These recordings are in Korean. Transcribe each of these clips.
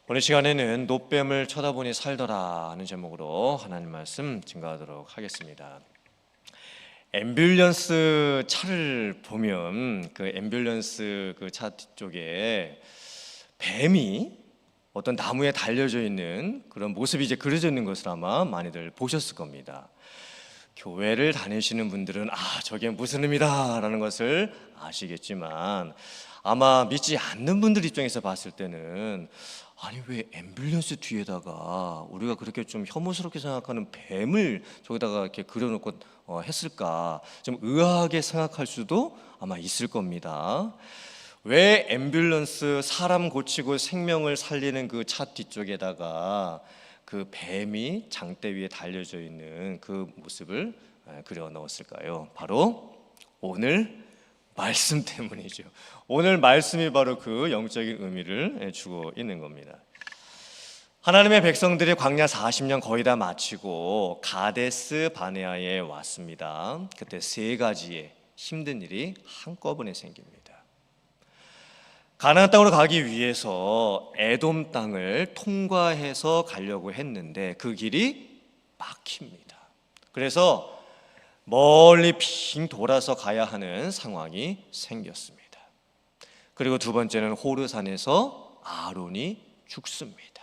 오늘 시간에는 노뱀을 쳐다보니 살더라 하는 제목으로 하나님 말씀 증거하도록 하겠습니다. 앰뷸런스 차를 보면 그 앰뷸런스 그 차 뒤쪽에 뱀이 어떤 나무에 달려져 있는 그런 모습이 이제 그려져 있는 것을 아마 많이들 보셨을 겁니다. 교회를 다니시는 분들은 저게 무슨 의미다라는 것을 아시겠지만 아마 믿지 않는 분들 입장에서 봤을 때는 아니 왜 앰뷸런스 뒤에다가 우리가 그렇게 좀 혐오스럽게 생각하는 뱀을 저기다가 이렇게 그려놓고 했을까 좀 의아하게 생각할 수도 아마 있을 겁니다. 왜 앰뷸런스 사람 고치고 생명을 살리는 그 차 뒤쪽에다가 그 뱀이 장대 위에 달려져 있는 그 모습을 그려 넣었을까요? 바로 오늘 말씀 때문이죠. 오늘 말씀이 바로 그 영적인 의미를 주고 있는 겁니다. 하나님의 백성들이 광야 40년 거의 다 마치고 가데스 바네아에 왔습니다. 그때 세 가지의 힘든 일이 한꺼번에 생깁니다. 가나안 땅으로 가기 위해서 에돔 땅을 통과해서 가려고 했는데 그 길이 막힙니다. 그래서 멀리 빙 돌아서 가야 하는 상황이 생겼습니다. 그리고 두 번째는 호르산에서 아론이 죽습니다.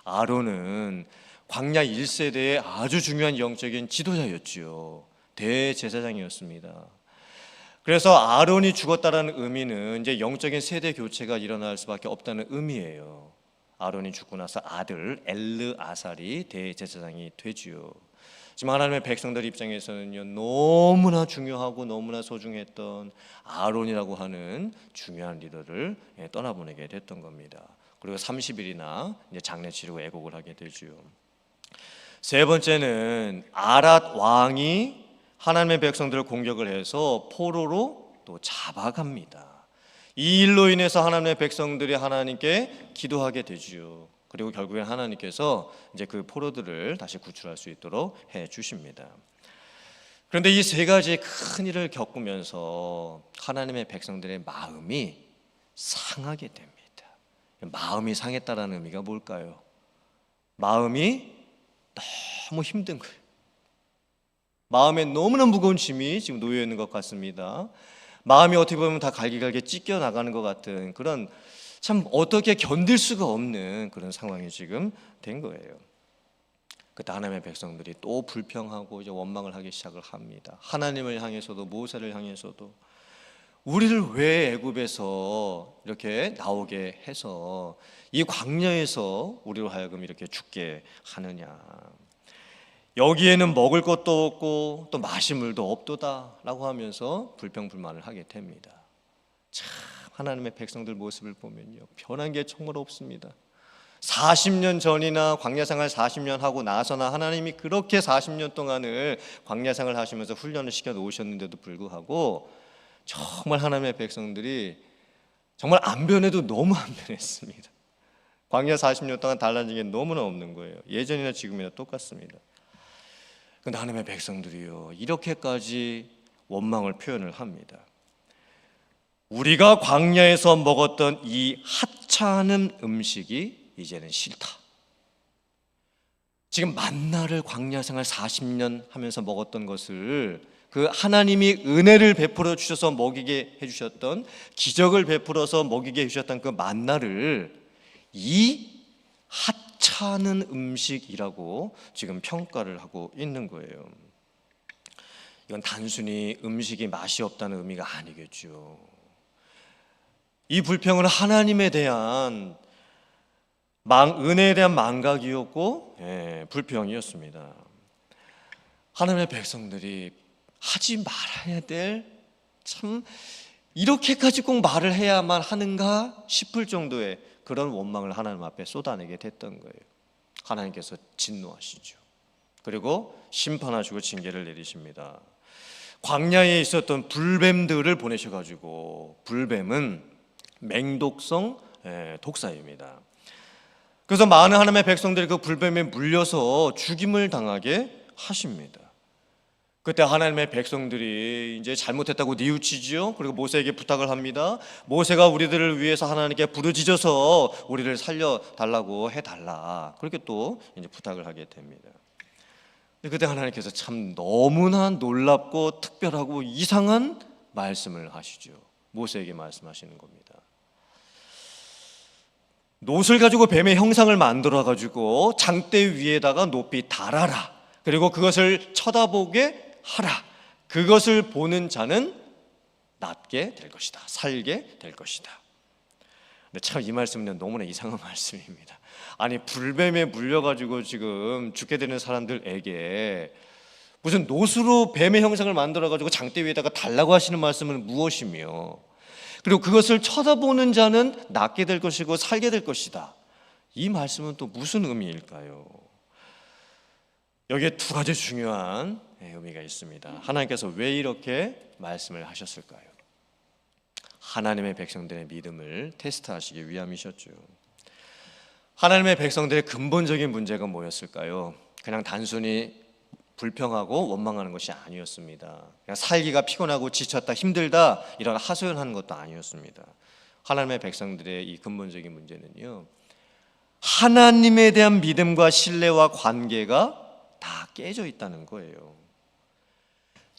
아론은 광야 1세대의 아주 중요한 영적인 지도자였지요. 대제사장이었습니다. 그래서 아론이 죽었다라는 의미는 이제 영적인 세대 교체가 일어날 수밖에 없다는 의미예요. 아론이 죽고 나서 아들 엘르아살이 대제사장이 되지요. 지금 하나님의 백성들 입장에서는요, 너무나 중요하고 너무나 소중했던 아론이라고 하는 중요한 리더를 떠나보내게 됐던 겁니다. 그리고 30일이나 이제 장례 치르고 애곡을 하게 되죠. 세 번째는 아랏 왕이 하나님의 백성들을 공격을 해서 포로로 또 잡아갑니다. 이 일로 인해서 하나님의 백성들이 하나님께 기도하게 되지요. 그리고 결국엔 하나님께서 이제 그 포로들을 다시 구출할 수 있도록 해 주십니다. 그런데 이 세 가지의 큰 일을 겪으면서 하나님의 백성들의 마음이 상하게 됩니다. 마음이 상했다라는 의미가 뭘까요? 마음이 너무 힘든 거예요. 마음에 너무나 무거운 짐이 지금 놓여 있는 것 같습니다. 마음이 어떻게 보면 다 갈기갈기 찢겨 나가는 것 같은 그런 참 어떻게 견딜 수가 없는 그런 상황이 지금 된 거예요. 그때 하나님의 백성들이 또 불평하고 이제 원망을 하기 시작을 합니다. 하나님을 향해서도 모세를 향해서도 우리를 왜 애굽에서 이렇게 나오게 해서 이 광야에서 우리로 하여금 이렇게 죽게 하느냐. 여기에는 먹을 것도 없고 또 마실 물도 없도다라고 하면서 불평불만을 하게 됩니다. 참 하나님의 백성들 모습을 보면요, 변한 게 정말 없습니다. 40년 전이나 광야생활 40년 하고 나서나 하나님이 그렇게 40년 동안을 광야생활을 하시면서 훈련을 시켜 놓으셨는데도 불구하고 정말 하나님의 백성들이 정말 안 변해도 너무 안 변했습니다. 광야 40년 동안 달라진 게 너무나 없는 거예요. 예전이나 지금이나 똑같습니다. 그런데 하나님의 백성들이요, 이렇게까지 원망을 표현을 합니다. 우리가 광야에서 먹었던 이 하찮은 음식이 이제는 싫다. 지금 만나를 광야 생활 40년 하면서 먹었던 것을 그 하나님이 은혜를 베풀어 주셔서 먹이게 해주셨던, 기적을 베풀어서 먹이게 해주셨던 그 만나를 이 하찮은 음식이라고 지금 평가를 하고 있는 거예요. 이건 단순히 음식이 맛이 없다는 의미가 아니겠죠. 이 불평은 하나님에 대한 은혜에 대한 망각이었고 불평이었습니다. 하나님의 백성들이 하지 말아야 될, 참 이렇게까지 꼭 말을 해야만 하는가 싶을 정도의 그런 원망을 하나님 앞에 쏟아내게 됐던 거예요. 하나님께서 진노하시죠. 그리고 심판하시고 징계를 내리십니다. 광야에 있었던 불뱀들을 보내셔가지고, 불뱀은 맹독성 독사입니다. 그래서 많은 하나님의 백성들이 그 불뱀에 물려서 죽임을 당하게 하십니다. 그때 하나님의 백성들이 이제 잘못했다고 뉘우치지요. 그리고 모세에게 부탁을 합니다. 모세가 우리들을 위해서 하나님께 부르짖어서 우리를 살려달라고 해달라. 그렇게 또 이제 부탁을 하게 됩니다. 그때 하나님께서 참 너무나 놀랍고 특별하고 이상한 말씀을 하시죠. 모세에게 말씀하시는 겁니다. 놋을 가지고 뱀의 형상을 만들어 가지고 장대 위에다가 높이 달아라. 그리고 그것을 쳐다보게 하라. 그것을 보는 자는 낫게 될 것이다. 살게 될 것이다. 근데 참 이 말씀은 너무나 이상한 말씀입니다. 아니 불뱀에 물려가지고 지금 죽게 되는 사람들에게 무슨 놋으로 뱀의 형상을 만들어가지고 장대 위에다가 달라고 하시는 말씀은 무엇이며, 그리고 그것을 쳐다보는 자는 낫게 될 것이고 살게 될 것이다. 이 말씀은 또 무슨 의미일까요? 여기에 두 가지 중요한 의미가 있습니다. 하나님께서 왜 이렇게 말씀을 하셨을까요? 하나님의 백성들의 믿음을 테스트하시기 위함이셨죠. 하나님의 백성들의 근본적인 문제가 뭐였을까요? 그냥 단순히 불평하고 원망하는 것이 아니었습니다. 그냥 살기가 피곤하고 지쳤다, 힘들다 이런 하소연하는 것도 아니었습니다. 하나님의 백성들의 이 근본적인 문제는요, 하나님에 대한 믿음과 신뢰와 관계가 다 깨져 있다는 거예요.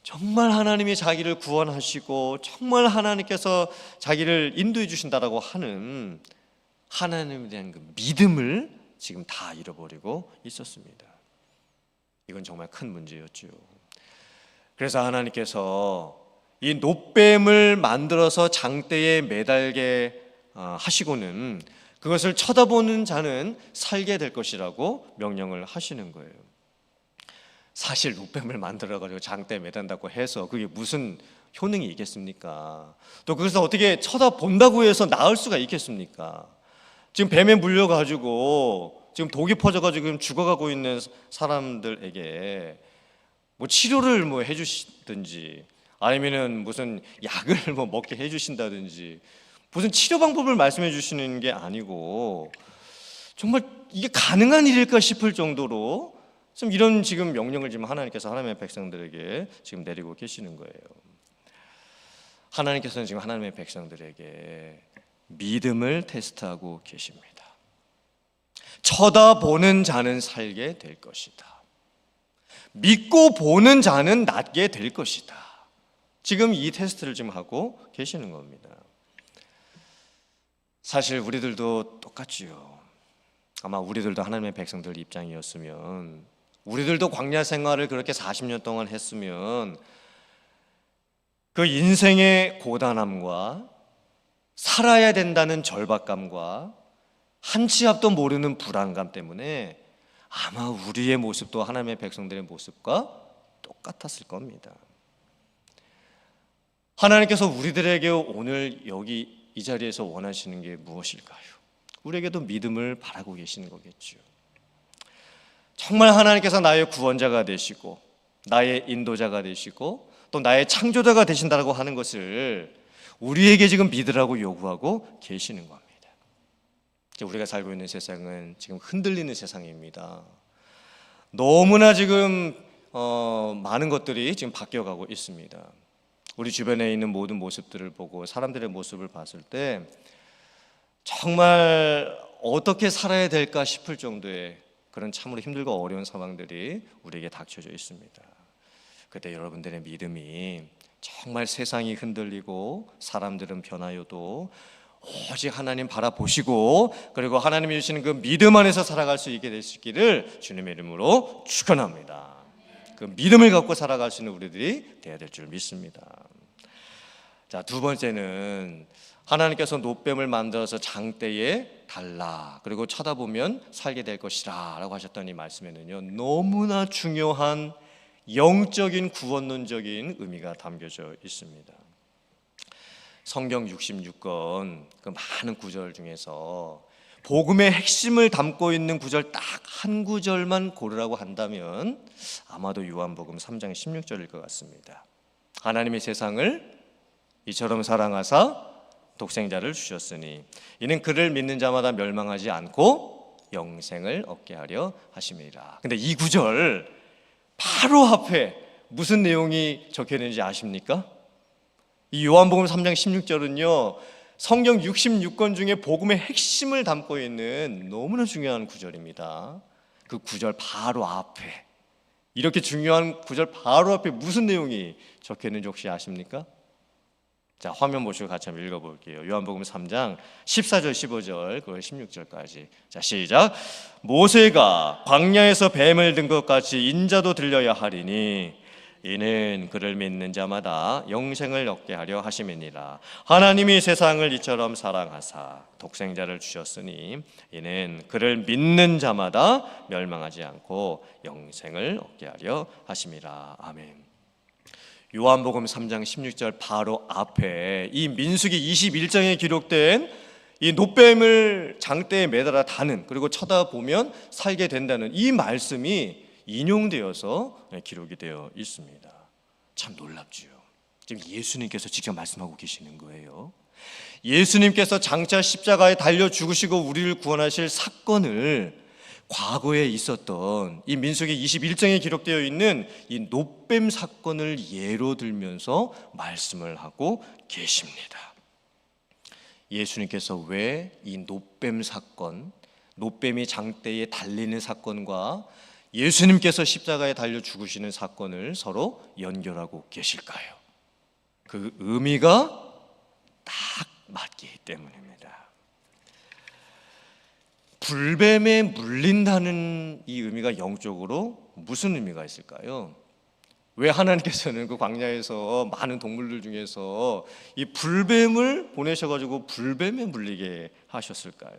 정말 하나님이 자기를 구원하시고 정말 하나님께서 자기를 인도해 주신다라고 하는 하나님에 대한 그 믿음을 지금 다 잃어버리고 있었습니다. 이건 정말 큰 문제였죠. 그래서 하나님께서 이 놋뱀을 만들어서 장대에 매달게 하시고는 그것을 쳐다보는 자는 살게 될 것이라고 명령을 하시는 거예요. 사실 놋뱀을 만들어가지고 장대에 매단다고 해서 그게 무슨 효능이 있겠습니까? 또 그것을 어떻게 쳐다본다고 해서 나을 수가 있겠습니까? 지금 뱀에 물려가지고 지금 독이 퍼져가지고 지금 죽어가고 있는 사람들에게 뭐 치료를 뭐 해주시든지 아니면은 무슨 약을 뭐 먹게 해주신다든지 무슨 치료 방법을 말씀해 주시는 게 아니고 정말 이게 가능한 일일까 싶을 정도로 좀 이런 지금 명령을 지금 하나님께서 하나님의 백성들에게 지금 내리고 계시는 거예요. 하나님께서는 지금 하나님의 백성들에게 믿음을 테스트하고 계십니다. 쳐다보는 자는 살게 될 것이다. 믿고 보는 자는 낫게 될 것이다. 지금 이 테스트를 지금 하고 계시는 겁니다. 사실 우리들도 똑같지요. 아마 우리들도 하나님의 백성들 입장이었으면, 우리들도 광야 생활을 그렇게 40년 동안 했으면 그 인생의 고단함과 살아야 된다는 절박감과 한 치 앞도 모르는 불안감 때문에 아마 우리의 모습도 하나님의 백성들의 모습과 똑같았을 겁니다. 하나님께서 우리들에게 오늘 여기 이 자리에서 원하시는 게 무엇일까요? 우리에게도 믿음을 바라고 계시는 거겠죠. 정말 하나님께서 나의 구원자가 되시고 나의 인도자가 되시고 또 나의 창조자가 되신다고 하는 것을 우리에게 지금 믿으라고 요구하고 계시는 겁니다. 우리가 살고 있는 세상은 지금 흔들리는 세상입니다. 너무나 지금 많은 것들이 지금 바뀌어가고 있습니다. 우리 주변에 있는 모든 모습들을 보고 사람들의 모습을 봤을 때 정말 어떻게 살아야 될까 싶을 정도의 그런 참으로 힘들고 어려운 상황들이 우리에게 닥쳐져 있습니다. 그때 여러분들의 믿음이 정말 세상이 흔들리고 사람들은 변하여도 오직 하나님 바라보시고 그리고 하나님이 주시는 그 믿음 안에서 살아갈 수 있게 되시기를 주님의 이름으로 축원합니다. 그 믿음을 갖고 살아갈 수 있는 우리들이 되어야 될 줄 믿습니다. 자, 두 번째는 하나님께서 놋뱀을 만들어서 장대에 달라 그리고 쳐다보면 살게 될 것이라 라고 하셨던 이 말씀에는요, 너무나 중요한 영적인 구원론적인 의미가 담겨져 있습니다. 성경 66권 그 많은 구절 중에서 복음의 핵심을 담고 있는 구절 딱 한 구절만 고르라고 한다면 아마도 요한복음 3장 16절일 것 같습니다. 하나님이 세상을 이처럼 사랑하사 독생자를 주셨으니 이는 그를 믿는 자마다 멸망하지 않고 영생을 얻게 하려 하심이라. 근데 이 구절 바로 앞에 무슨 내용이 적혀 있는지 아십니까? 이 요한복음 3장 16절은요, 성경 66권 중에 복음의 핵심을 담고 있는 너무나 중요한 구절입니다. 그 구절 바로 앞에, 이렇게 중요한 구절 바로 앞에 무슨 내용이 적혀 있는지 혹시 아십니까? 자, 화면 보시고 같이 한번 읽어볼게요. 요한복음 3장 14절 15절 그걸 16절까지. 자, 시작. 모세가 광야에서 뱀을 든 것 같이 인자도 들려야 하리니 이는 그를 믿는 자마다 영생을 얻게 하려 하심이니라. 하나님이 세상을 이처럼 사랑하사 독생자를 주셨으니 이는 그를 믿는 자마다 멸망하지 않고 영생을 얻게 하려 하심이라. 아멘. 요한복음 3장 16절 바로 앞에 이 민수기 21장에 기록된 이 놋뱀을 장대에 매달아 다는, 그리고 쳐다보면 살게 된다는 이 말씀이 인용되어서 기록이 되어 있습니다. 참 놀랍지요. 지금 예수님께서 직접 말씀하고 계시는 거예요. 예수님께서 장차 십자가에 달려 죽으시고 우리를 구원하실 사건을 과거에 있었던 이 민수기 21장에 기록되어 있는 이 놋뱀 사건을 예로 들면서 말씀을 하고 계십니다. 예수님께서 왜 이 놋뱀 사건, 놋뱀이 장대에 달리는 사건과 예수님께서 십자가에 달려 죽으시는 사건을 서로 연결하고 계실까요? 그 의미가 딱 맞기 때문입니다. 불뱀에 물린다는 이 의미가 영적으로 무슨 의미가 있을까요? 왜 하나님께서는 그 광야에서 많은 동물들 중에서 이 불뱀을 보내셔가지고 불뱀에 물리게 하셨을까요?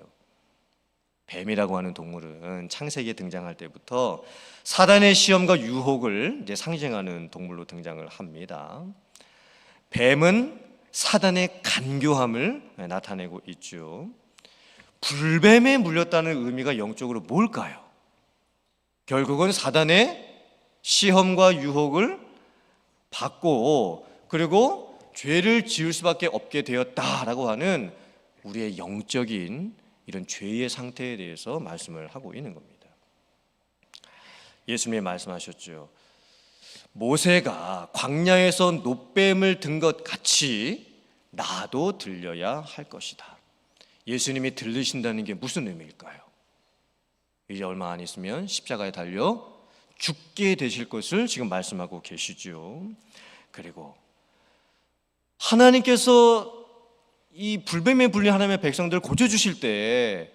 뱀이라고 하는 동물은 창세기에 등장할 때부터 사단의 시험과 유혹을 이제 상징하는 동물로 등장을 합니다. 뱀은 사단의 간교함을 나타내고 있죠. 불뱀에 물렸다는 의미가 영적으로 뭘까요? 결국은 사단의 시험과 유혹을 받고 그리고 죄를 지을 수밖에 없게 되었다라고 하는 우리의 영적인 이런 죄의 상태에 대해서 말씀을 하고 있는 겁니다. 예수님이 말씀하셨죠. 모세가 광야에서 놋뱀을 든 것 같이 나도 들려야 할 것이다. 예수님이 들리신다는 게 무슨 의미일까요? 이제 얼마 안 있으면 십자가에 달려 죽게 되실 것을 지금 말씀하고 계시죠. 그리고 하나님께서 이 불뱀에 물린 하나님의 백성들을 고쳐주실 때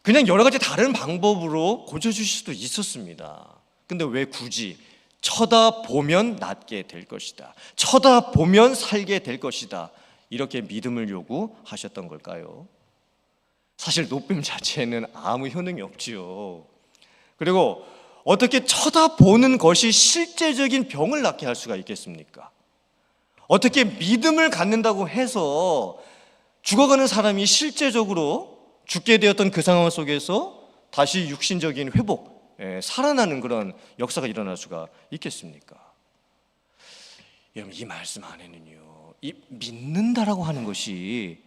그냥 여러 가지 다른 방법으로 고쳐주실 수도 있었습니다. 근데 왜 굳이 쳐다보면 낫게 될 것이다, 쳐다보면 살게 될 것이다, 이렇게 믿음을 요구하셨던 걸까요? 사실 놋뱀 자체는 아무 효능이 없지요. 그리고 어떻게 쳐다보는 것이 실제적인 병을 낫게 할 수가 있겠습니까? 어떻게 믿음을 갖는다고 해서 죽어가는 사람이 실제적으로 죽게 되었던 그 상황 속에서 다시 육신적인 회복, 살아나는 그런 역사가 일어날 수가 있겠습니까? 여러분, 이 말씀 안에는요, 이 믿는다라고 하는 것이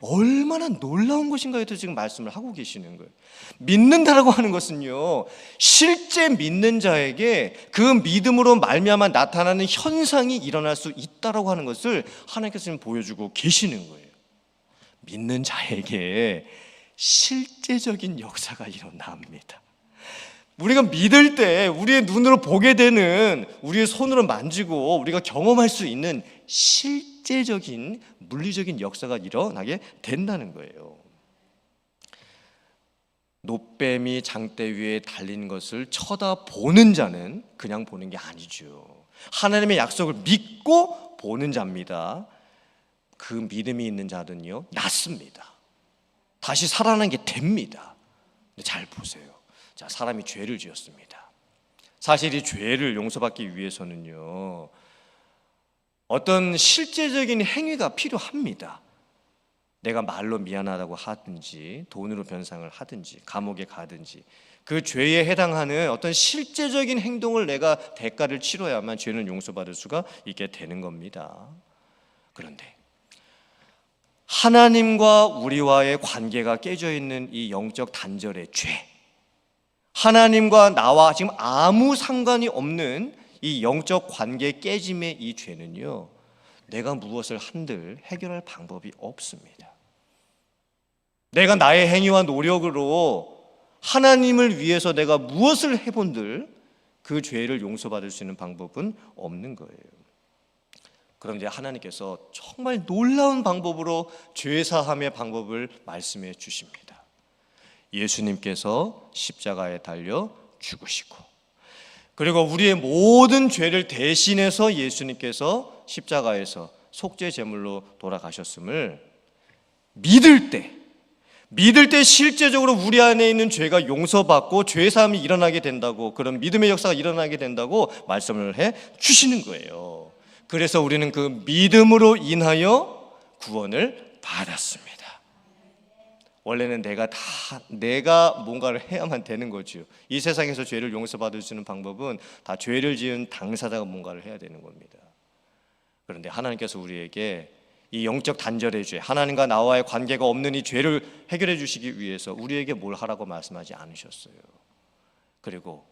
얼마나 놀라운 것인가에 대해서 지금 말씀을 하고 계시는 거예요. 믿는다라고 하는 것은요, 실제 믿는 자에게 그 믿음으로 말미암아 나타나는 현상이 일어날 수 있다라고 하는 것을 하나님께서 지금 보여주고 계시는 거예요. 믿는 자에게 실제적인 역사가 일어납니다. 우리가 믿을 때 우리의 눈으로 보게 되는, 우리의 손으로 만지고 우리가 경험할 수 있는 실제적인 물리적인 역사가 일어나게 된다는 거예요. 놋뱀이 장대 위에 달린 것을 쳐다보는 자는 그냥 보는 게 아니죠. 하나님의 약속을 믿고 보는 자입니다. 그 믿음이 있는 자는요, 낫습니다. 다시 살아나게 됩니다. 근데 잘 보세요. 자, 사람이 죄를 지었습니다. 사실 이 죄를 용서받기 위해서는요, 어떤 실제적인 행위가 필요합니다. 내가 말로 미안하다고 하든지, 돈으로 변상을 하든지, 감옥에 가든지, 그 죄에 해당하는 어떤 실제적인 행동을 내가 대가를 치러야만 죄는 용서받을 수가 있게 되는 겁니다. 그런데 하나님과 우리와의 관계가 깨져 있는 이 영적 단절의 죄, 하나님과 나와 지금 아무 상관이 없는 이 영적 관계 깨짐의 이 죄는요, 내가 무엇을 한들 해결할 방법이 없습니다. 내가 나의 행위와 노력으로 하나님을 위해서 내가 무엇을 해본들 그 죄를 용서받을 수 있는 방법은 없는 거예요. 그런데 하나님께서 정말 놀라운 방법으로 죄사함의 방법을 말씀해 주십니다. 예수님께서 십자가에 달려 죽으시고, 그리고 우리의 모든 죄를 대신해서 예수님께서 십자가에서 속죄 제물로 돌아가셨음을 믿을 때 실제적으로 우리 안에 있는 죄가 용서받고 죄사함이 일어나게 된다고, 그런 믿음의 역사가 일어나게 된다고 말씀을 해 주시는 거예요. 그래서 우리는 그 믿음으로 인하여 구원을 받았습니다. 원래는 내가 뭔가를 해야만 되는 거죠. 이 세상에서 죄를 용서받을 수 있는 방법은 다 죄를 지은 당사자가 뭔가를 해야 되는 겁니다. 그런데 하나님께서 우리에게 이 영적 단절의 죄, 하나님과 나와의 관계가 없는 이 죄를 해결해 주시기 위해서 우리에게 뭘 하라고 말씀하지 않으셨어요. 그리고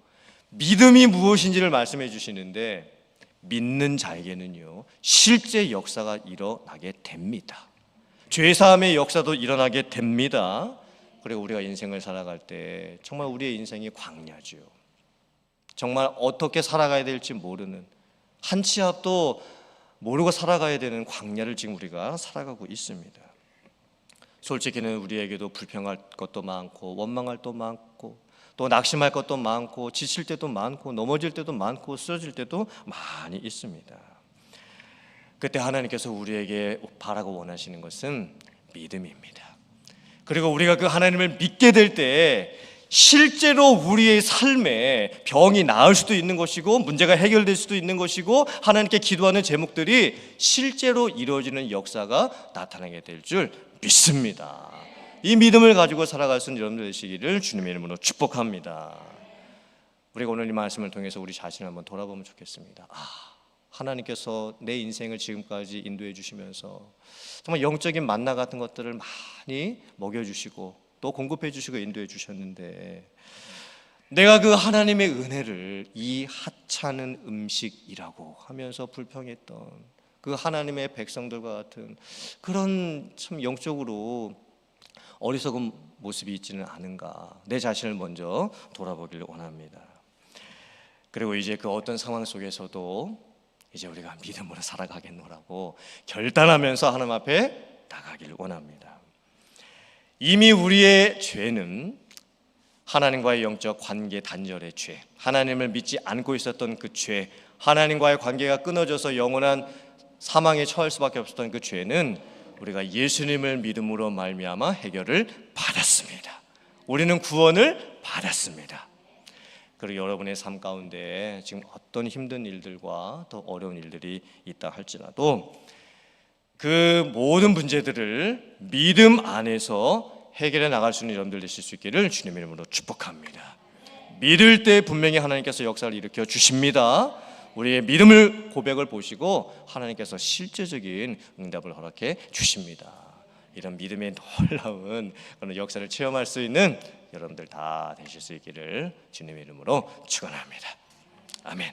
믿음이 무엇인지를 말씀해 주시는데, 믿는 자에게는요 실제 역사가 일어나게 됩니다. 죄사함의 역사도 일어나게 됩니다. 그리고 우리가 인생을 살아갈 때 정말 우리의 인생이 광야죠. 정말 어떻게 살아가야 될지 모르는, 한 치 앞도 모르고 살아가야 되는 광야를 지금 우리가 살아가고 있습니다. 솔직히는 우리에게도 불평할 것도 많고, 원망할 것도 많고, 또 낙심할 것도 많고, 지칠 때도 많고, 넘어질 때도 많고, 쓰러질 때도 많이 있습니다. 그때 하나님께서 우리에게 바라고 원하시는 것은 믿음입니다. 그리고 우리가 그 하나님을 믿게 될 때 실제로 우리의 삶에 병이 나을 수도 있는 것이고, 문제가 해결될 수도 있는 것이고, 하나님께 기도하는 제목들이 실제로 이루어지는 역사가 나타나게 될 줄 믿습니다. 이 믿음을 가지고 살아갈 수 있는 여러분들 되시기를 주님의 이름으로 축복합니다. 우리가 오늘 이 말씀을 통해서 우리 자신을 한번 돌아보면 좋겠습니다. 하나님께서 내 인생을 지금까지 인도해 주시면서 정말 영적인 만나 같은 것들을 많이 먹여주시고 또 공급해 주시고 인도해 주셨는데, 내가 그 하나님의 은혜를 이 하찮은 음식이라고 하면서 불평했던 그 하나님의 백성들과 같은 그런 참 영적으로 어리석은 모습이 있지는 않은가, 내 자신을 먼저 돌아보기를 원합니다. 그리고 이제 그 어떤 상황 속에서도 이제 우리가 믿음으로 살아가겠노라고 결단하면서 하나님 앞에 나가기를 원합니다. 이미 우리의 죄는 하나님과의 영적 관계 단절의 죄, 하나님을 믿지 않고 있었던 그 죄, 하나님과의 관계가 끊어져서 영원한 사망에 처할 수밖에 없었던 그 죄는 우리가 예수님을 믿음으로 말미암아 해결을 받았습니다. 우리는 구원을 받았습니다. 그리고 여러분의 삶 가운데 지금 어떤 힘든 일들과 더 어려운 일들이 있다 할지라도 그 모든 문제들을 믿음 안에서 해결해 나갈 수 있는 여러분들 되실 수 있기를 주님의 이름으로 축복합니다. 믿을 때 분명히 하나님께서 역사를 일으켜 주십니다. 우리의 믿음을 고백을 보시고 하나님께서 실제적인 응답을 허락해 주십니다. 이런 믿음의 놀라운 그런 역사를 체험할 수 있는 여러분들 다 되실 수 있기를 주님의 이름으로 축원합니다. 아멘.